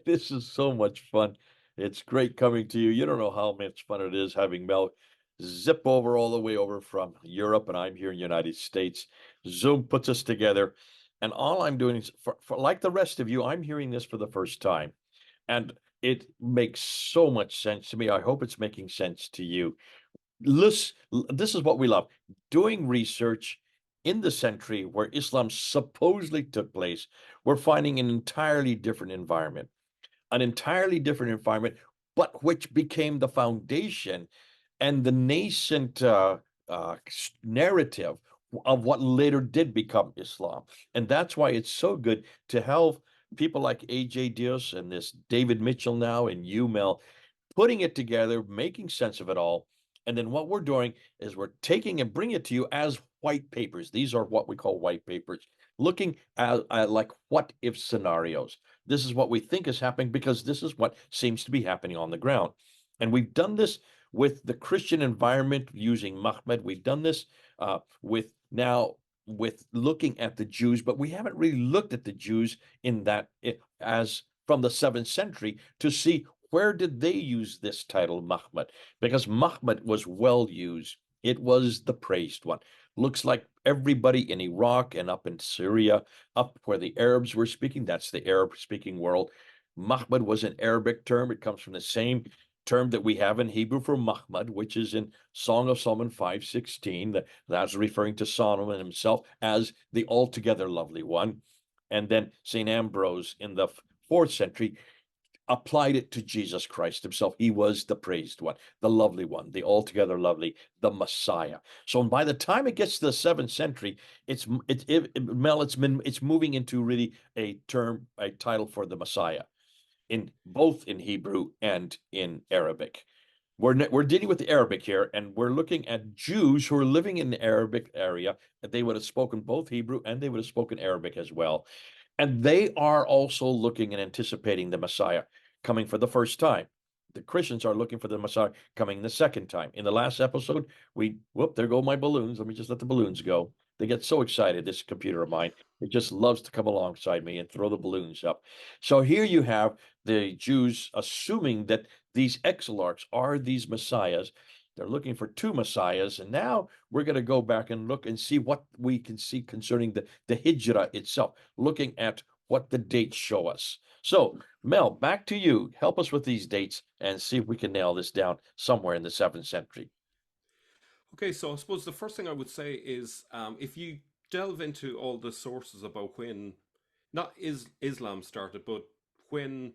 This is so much fun. It's great coming to you. You don't know how much fun it is having Mel zip over all the way over from Europe, and I'm here in the United States. Zoom puts us together, and all I'm doing is, for like the rest of you, I'm hearing this for the first time, and it makes so much sense to me. I hope it's making sense to you. Listen, this is what we love doing research in the century where Islam supposedly took place. We're finding an entirely different environment, but which became the foundation and the nascent uh, narrative of what later did become Islam. And that's why it's so good to have people like AJ Diaz and this David Mitchell now and you, Mel, putting it together, making sense of it all. And then what we're doing is we're taking and bringing it to you as white papers. These are what we call white papers, looking at like what if scenarios. This is what we think is happening because this is what seems to be happening on the ground. And we've done this with the Christian environment using Muhammad. We've done this with now with looking at the Jews, but we haven't really looked at the Jews in that as from the 7th century to see where did they use this title, Muhammad? Because Muhammad was well used. It was the praised one. Looks like everybody in Iraq and up in Syria, up where the Arabs were speaking, that's the Arab speaking world. Muhammad was an Arabic term. It comes from the same term that we have in Hebrew for Muhammad, which is in Song of Solomon 5:16. That's referring to Solomon himself as the altogether lovely one. And then St. Ambrose in the 4th century applied it to Jesus Christ himself. He was the praised one, the lovely one, the altogether lovely, the Messiah. So by the time it gets to the 7th century, Mel, it's moving into really a title for the Messiah in both in Hebrew and in Arabic. We're dealing with the Arabic here, and we're looking at Jews who are living in the Arabic area. They would have spoken both Hebrew and they would have spoken Arabic as well. And they are also looking and anticipating the Messiah coming for the first time. The Christians are looking for the Messiah coming the second time. In the last episode, there go my balloons. Let me just let the balloons go. They get so excited, this computer of mine. It just loves to come alongside me and throw the balloons up. So here you have the Jews assuming that these exilarchs are these messiahs. They're looking for two messiahs. And now we're going to go back and look and see what we can see concerning the Hijra itself, looking at what the dates show us. So, Mel, back to you. Help us with these dates and see if we can nail this down somewhere in the 7th century. Okay, so I suppose the first thing I would say is if you delve into all the sources about when not Islam started, but when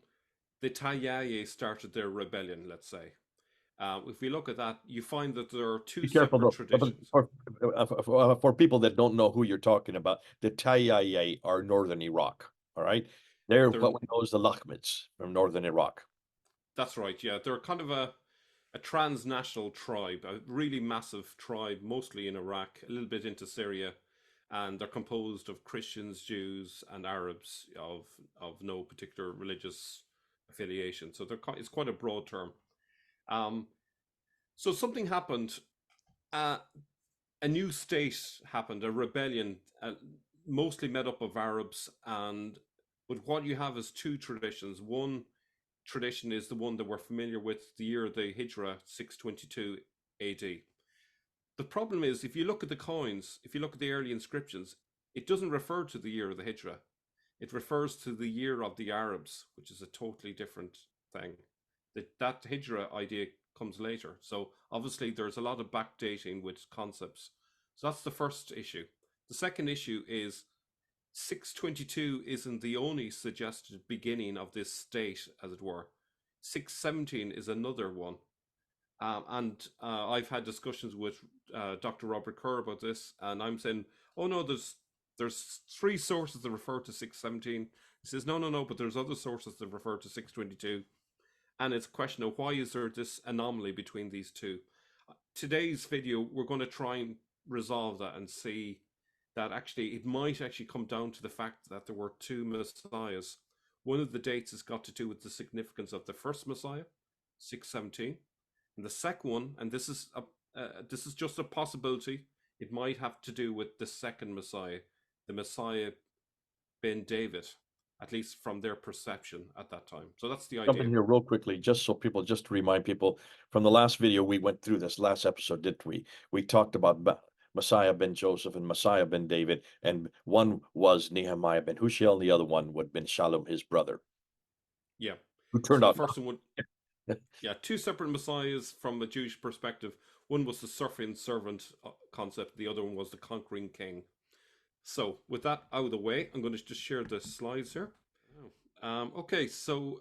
the Tayyaye started their rebellion, let's say. If we look at that, you find that there are two Be careful separate though. traditions. For people that don't know who you're talking about, the Tayyaye are northern Iraq. All right. They're They're what we know as the Lahmids from northern Iraq. That's right, yeah. They're kind of a transnational tribe, a really massive tribe, mostly in Iraq, a little bit into Syria, and they're composed of Christians, Jews, and Arabs of no particular religious affiliation. So it's quite a broad term. Um, so something happened. Uh, a new state happened, a rebellion, mostly made up of Arabs, and but what you have is two traditions. One tradition is the one that we're familiar with, the year of the Hijra, 622 AD. The problem is, if you look at the coins, if you look at the early inscriptions, it doesn't refer to the year of the Hijra. It refers to the year of the Arabs, which is a totally different thing. That Hijra idea comes later. So obviously there's a lot of backdating with concepts. So that's the first issue. The second issue is 622 isn't the only suggested beginning of this state, as it were. 617 is another one. And I've had discussions with Dr. Robert Kerr about this, and I'm saying, oh no, there's three sources that refer to 617. He says, no, no, no, but there's other sources that refer to 622. And it's a question of why is there this anomaly between these two? Today's video, we're going to try and resolve that and see that actually it might actually come down to the fact that there were two messiahs. One of the dates has got to do with the significance of the first messiah, 617, and the second one, and this is just a possibility, it might have to do with the second messiah, the Messiah ben David. at least from their perception at that time. So that's the Jump idea. in here real quickly, just to remind people from the last video we went through this last episode, didn't we? We talked about Messiah ben Joseph and Messiah ben David, and one was Nehemiah ben Hushiel, and the other one would have been Shalom, his brother, Yeah. who So turned the out first one would, yeah, two separate messiahs from a Jewish perspective. One was the suffering servant concept. The other one was the conquering king. So with that out of the way, I'm going to just share the slides here. Okay, so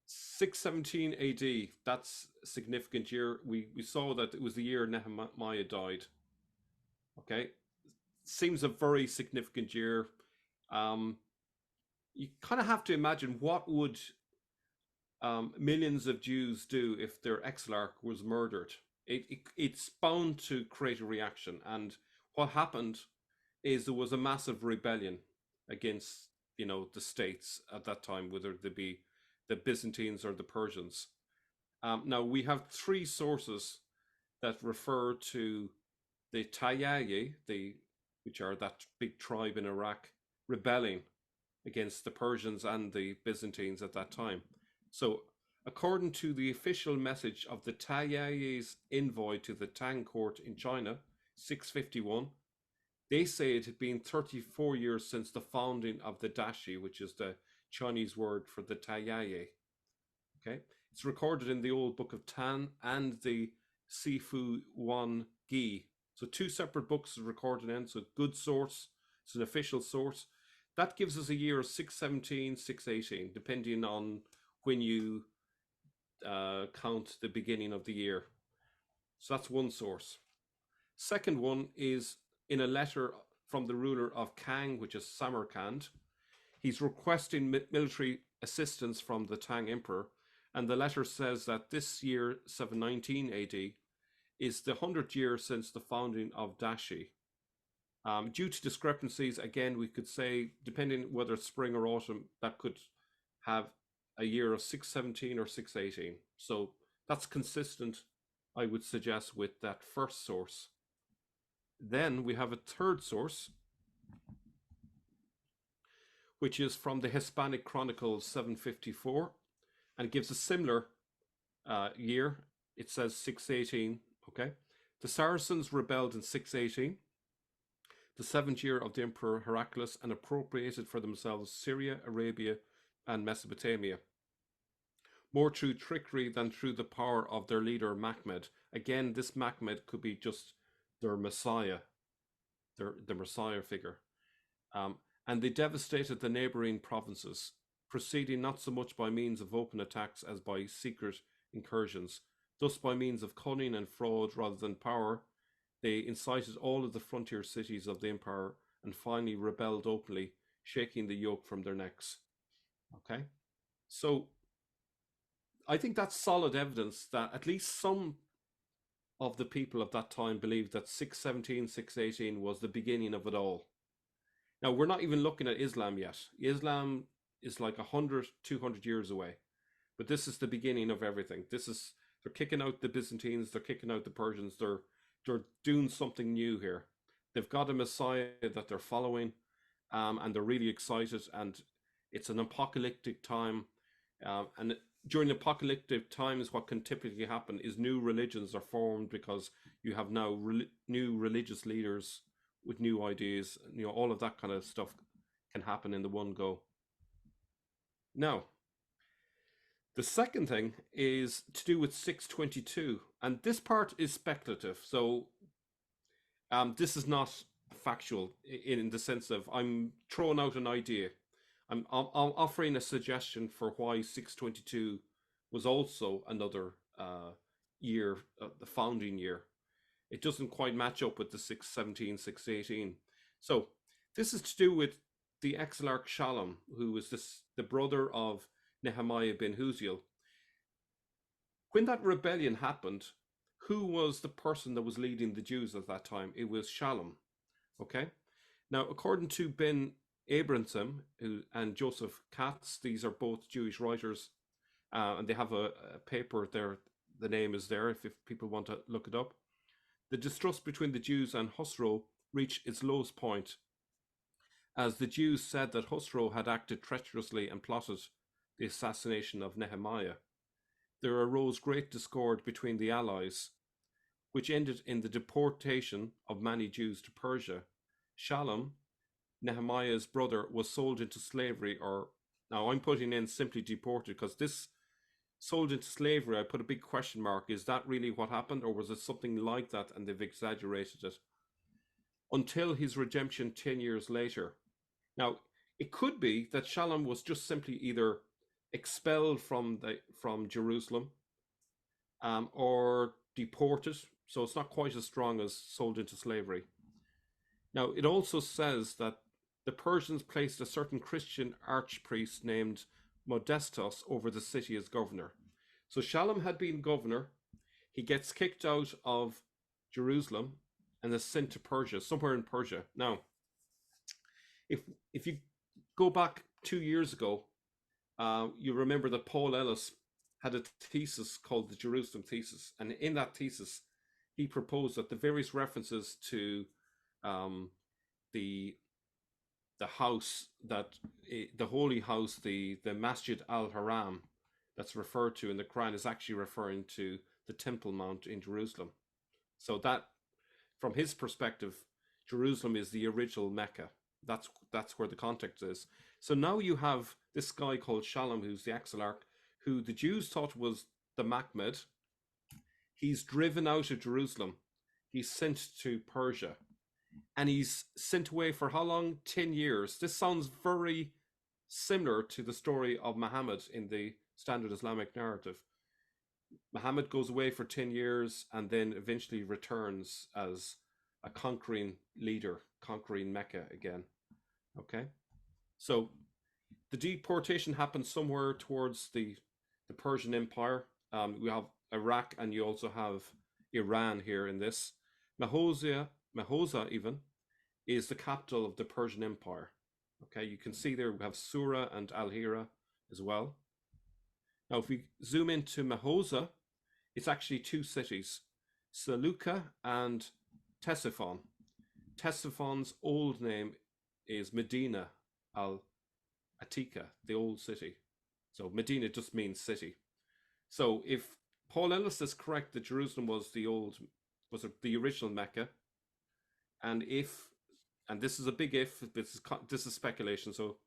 617 AD, that's a significant year. We saw that it was the year Nehemiah died. Okay, seems a very significant year. You kind of have to imagine what would millions of Jews do if their exilarch was murdered. It's bound to create a reaction. And what happened is there was a massive rebellion against, the states at that time, whether they be the Byzantines or the Persians. Now we have three sources that refer to the Tayyaye, which are that big tribe in Iraq, rebelling against the Persians and the Byzantines at that time. So, according to the official message of the Tayyaye's envoy to the Tang court in China, 651, they say it had been 34 years since the founding of the Dashi, which is the Chinese word for the Tayyaye. Okay, it's recorded in the old book of Tan and the Sifu Wan Gi. So two separate books are recorded in. So good source. It's an official source. That gives us a year of 617, 618, depending on when you count the beginning of the year. So that's one source. Second one is in a letter from the ruler of Kang, which is Samarkand. He's requesting military assistance from the Tang Emperor, and the letter says that this year, 719 AD, is the 100th year since the founding of Dashi. Due to discrepancies, again, we could say, depending whether it's spring or autumn, that could have a year of 617 or 618. So that's consistent, I would suggest, with that first source. Then we have a third source, which is from the Hispanic Chronicles 754, and it gives a similar year. It says 618, okay? The Saracens rebelled in 618, the 7th year of the Emperor Heraclius, and appropriated for themselves Syria, Arabia, and Mesopotamia, more through trickery than through the power of their leader Mehmed. Again, this Mehmed could be just their Messiah, the Messiah figure. And they devastated the neighboring provinces, proceeding not so much by means of open attacks as by secret incursions. Thus, by means of cunning and fraud rather than power, they incited all of the frontier cities of the empire and finally rebelled openly, shaking the yoke from their necks. Okay? So, I think that's solid evidence that at least some of the people of that time believed that 617, 618 was the beginning of it all. Now, we're not even looking at Islam yet. Islam is like 100, 200 years away. But this is the beginning of everything. They're kicking out the Byzantines, they're kicking out the Persians, they're doing something new here. They've got a Messiah that they're following, and they're really excited, and it's an apocalyptic time. And during apocalyptic times, what can typically happen is new religions are formed because you have now new religious leaders with new ideas. All of that kind of stuff can happen in the one go. Now, the second thing is to do with 622, and this part is speculative. So this is not factual in the sense of I'm throwing out an idea. I'm offering a suggestion for why 622 was also another year, the founding year. It doesn't quite match up with the 617, 618. So this is to do with the exilarch Shalom, who was the brother of Nehemiah bin Hushiel. When that rebellion happened, who was the person that was leading the Jews at that time? It was Shalom. Okay. Now, according to Ben Abramson and Joseph Katz, these are both Jewish writers, and they have a paper there. The name is there if people want to look it up. The distrust between the Jews and Husro reached its lowest point as the Jews said that Husro had acted treacherously and plotted the assassination of Nehemiah. There arose great discord between the allies, which ended in the deportation of many Jews to Persia. Shalom, Nehemiah's brother, was sold into slavery, or now I'm putting in simply deported, because this sold into slavery, I put a big question mark. Is that really what happened, or was it something like that and they've exaggerated it? Until his redemption 10 years later. Now, it could be that Shalom was just simply either expelled from Jerusalem, or deported, so it's not quite as strong as sold into slavery. Now, it also says that the Persians placed a certain Christian archpriest named Modestus over the city as governor. So Shalom had been governor. He gets kicked out of Jerusalem and is sent to Persia, somewhere in Persia. Now, if you go back 2 years ago, you remember that Paul Ellis had a thesis called the Jerusalem thesis, and in that thesis, he proposed that the various references to the house that the holy house, the Masjid al-Haram, that's referred to in the Quran, is actually referring to the Temple Mount in Jerusalem. So that, from his perspective, Jerusalem is the original Mecca. That's where the context is. So now you have this guy called Shalom, who's the Exarch, who the Jews thought was the Mahmed. He's driven out of Jerusalem. He's sent to Persia. And he's sent away for how long? 10 years. This sounds very similar to the story of Muhammad in the standard Islamic narrative. Muhammad goes away for 10 years and then eventually returns as a conquering leader, conquering Mecca again. Okay? So the deportation happened somewhere towards the Persian Empire. We have Iraq, and you also have Iran here in this. Mahosa even is the capital of the Persian Empire. Okay, you can see there we have Sura and Al-Hira as well. Now, if we zoom into Mahosa, it's actually two cities, Saluka and Ctesiphon. Ctesiphon's old name is Medina al-Atika, the old city. So Medina just means city. So if Paul Ellis is correct that Jerusalem was the original Mecca, and this is a big if, this is speculation, so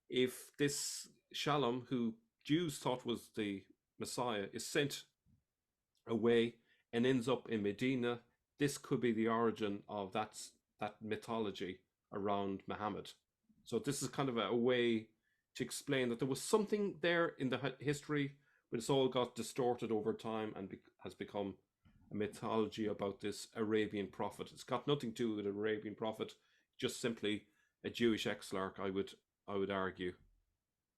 if this Shalom, who Jews thought was the Messiah, is sent away and ends up in Medina, this could be the origin of that mythology around Muhammad. So this is kind of a way to explain that there was something there in the history, but it's all got distorted over time and has become a mythology about this Arabian prophet. It's got nothing to do with an Arabian prophet, just simply a Jewish exarch, I would argue.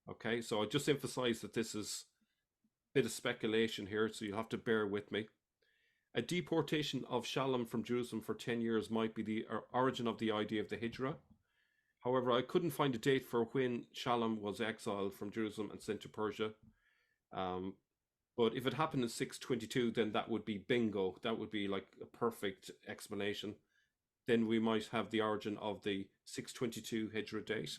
Okay, so I just emphasize that this is a bit of speculation here, so you'll have to bear with me. A deportation of Shalom from Jerusalem for 10 years might be the origin of the idea of the Hijra. However, I couldn't find a date for when Shalom was exiled from Jerusalem and sent to Persia. But if it happened in 622, then that would be bingo. That would be like a perfect explanation. Then we might have the origin of the 622 Hijra date.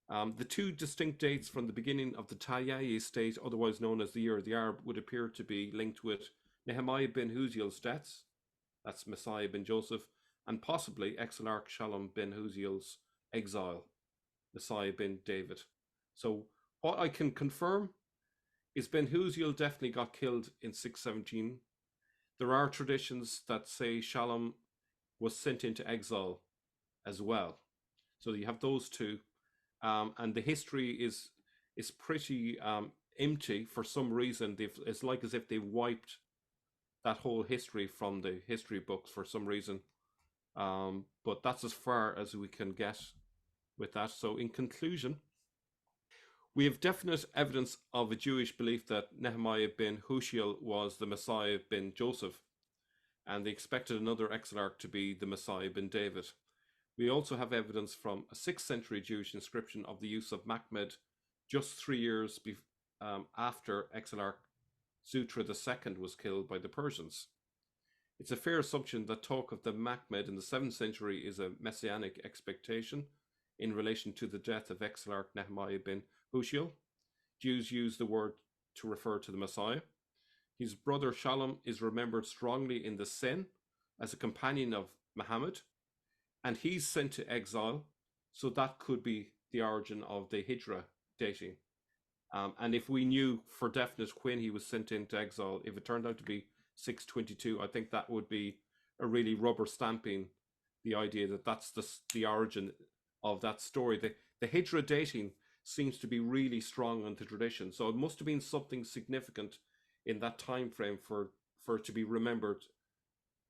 The two distinct dates from the beginning of the Tayyayi state, otherwise known as the Year of the Arab, would appear to be linked with Nehemiah bin Huziel's deaths, that's Messiah bin Joseph, and possibly Exarch Shalom bin Huziel's exile, Messiah bin David. So what I can confirm is Ben Huziel definitely got killed in 617. There are traditions that say Shalom was sent into exile as well. So you have those two. And the history is pretty empty for some reason. It's like as if they wiped that whole history from the history books for some reason. But that's as far as we can get with that. So in conclusion, we have definite evidence of a Jewish belief that Nehemiah bin Huziel was the Messiah bin Joseph, and they expected another exarch to be the Messiah bin David. We also have evidence from a 6th century Jewish inscription of the use of Mahmed just 3 years after Exarch Zutra II was killed by the Persians. It's a fair assumption that talk of the Mahmed in the 7th century is a messianic expectation, in relation to the death of Exilarch Nehemiah bin Hushiel. Jews use the word to refer to the Messiah. His brother Shalom is remembered strongly in the Sin as a companion of Muhammad, and he's sent to exile, so that could be the origin of the Hijra dating. And if we knew for definite when he was sent into exile, if it turned out to be 622, I think that would be a really rubber stamping the idea that that's the origin of that story. The Hijra dating seems to be really strong in the tradition, so it must have been something significant in that time frame for it to be remembered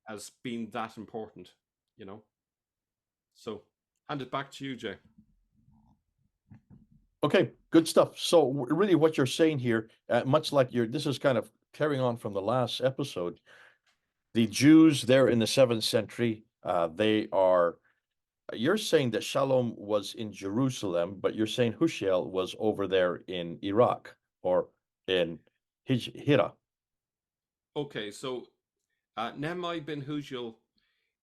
as being that important, you know. So hand it back to you, Jay. Okay, good stuff. So really what you're saying here, much like this is kind of carrying on from the last episode. The Jews there in the 7th century, you're saying that Shalom was in Jerusalem, but you're saying Hushiel was over there in Iraq or in Hira. Okay, so Nehemiah bin Hushiel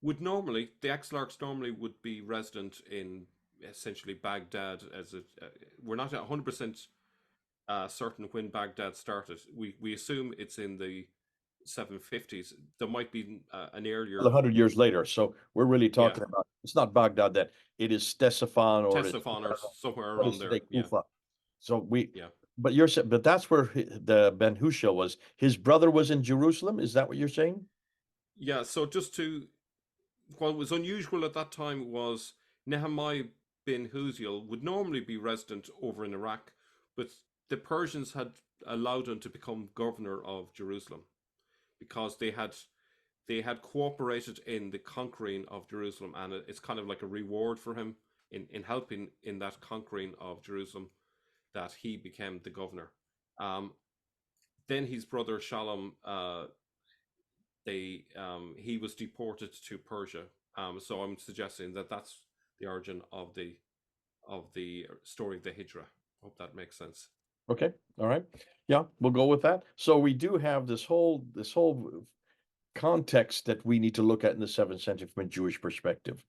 would normally, the exilarchs normally would be resident in essentially Baghdad. We're not 100% certain when Baghdad started. We assume it's in the 750s. There might be an earlier, 100 years later. So we're really yeah, talking about, it's not Baghdad then, it is Ctesiphon or it's Ctesiphon or somewhere what around is there. today Yeah, Kufa. So yeah, but that's where the Ben Hushiel was. His brother was in Jerusalem. Is that what you're saying? yeah. So what was unusual at that time was Nehemiah bin Hushiel would normally be resident over in Iraq, but the Persians had allowed him to become governor of Jerusalem because they had cooperated in the conquering of Jerusalem, and it's kind of like a reward for him in helping in that conquering of Jerusalem that he became the governor. Um, then his brother Shalom, he was deported to Persia. So I'm suggesting that that's the origin of the story of the Hijra. Hope that makes sense. Okay. All right. Yeah, we'll go with that. So we do have this whole context that we need to look at in the 7th century from a Jewish perspective.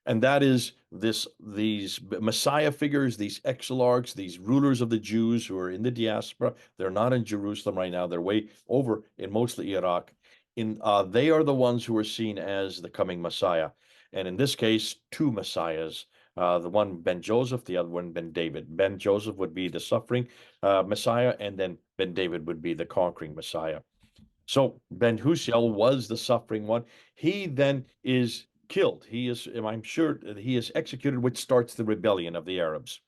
And that is these Messiah figures, these exilarchs, these rulers of the Jews who are in the diaspora. They're not in Jerusalem right now. They're way over in mostly Iraq. They are the ones who are seen as the coming Messiah. And in this case, two Messiahs. The one Ben Joseph, the other one Ben David. Ben Joseph would be the suffering Messiah, and then Ben David would be the conquering Messiah. So Ben Hussein was the suffering one. He then is killed. I'm sure he is executed, which starts the rebellion of the Arabs.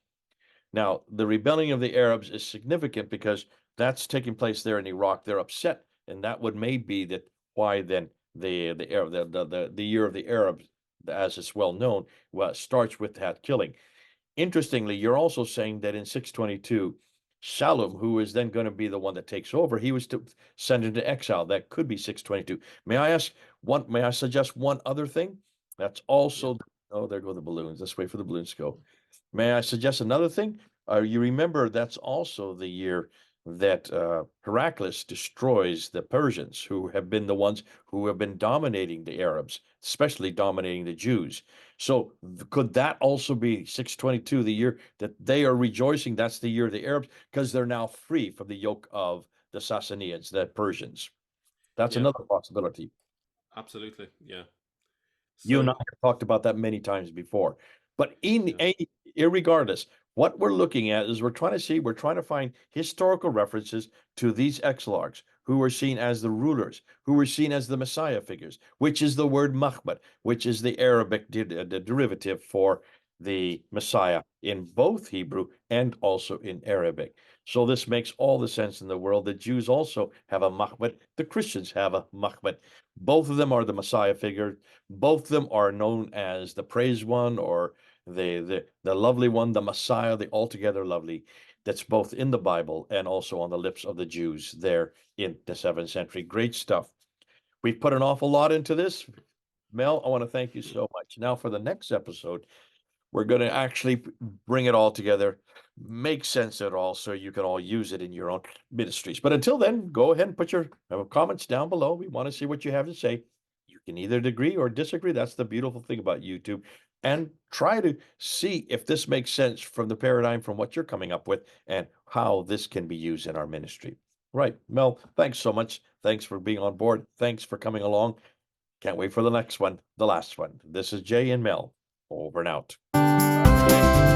Now, the rebellion of the Arabs is significant because that's taking place there in Iraq. They're upset, and that would may be that why then the year of the Arabs, as it's well known, starts with that killing. Interestingly, you're also saying that in 622, Shalom, who is then going to be the one that takes over, he was sent into exile. That could be 622. May I suggest one other thing? That's Yeah, also, oh, there go the balloons. Let's wait for the balloons to go. May I suggest another thing? You remember that's also the year that Heraclius destroys the Persians, who have been the ones who have been dominating the Arabs, especially dominating the Jews. So could that also be 622, the year that they are rejoicing? That's the year of the Arabs because they're now free from the yoke of the Sassanians, the Persians. That's yeah, another possibility. absolutely. Yeah. You and I So have talked about that many times before. But yeah, irregardless, what we're looking at is we're trying to find historical references to these exilarchs who were seen as the rulers, who were seen as the Messiah figures, which is the word Mahmad, which is the Arabic the derivative for the Messiah in both Hebrew and also in Arabic. So this makes all the sense in the world. The Jews also have a Mahmad, the Christians have a Mahmad. Both of them are the Messiah figure. Both of them are known as the praised one or the lovely one, the Messiah, the altogether lovely. That's both in the Bible and also on the lips of the Jews there in the 7th century. Great stuff. We've put an awful lot into this. Mel, I want to thank you so much. Now, for the next episode, we're going to actually bring it all together, make sense of it all, so you can all use it in your own ministries. But until then, go ahead and put your comments down below. We want to see what you have to say. You can either agree or disagree. That's the beautiful thing about YouTube. and try to see if this makes sense from the paradigm from what you're coming up with and how this can be used in our ministry. Right. Mel, thanks so much. Thanks for being on board. Thanks for coming along. Can't wait for the next one, the last one. This is Jay and Mel. Over and out.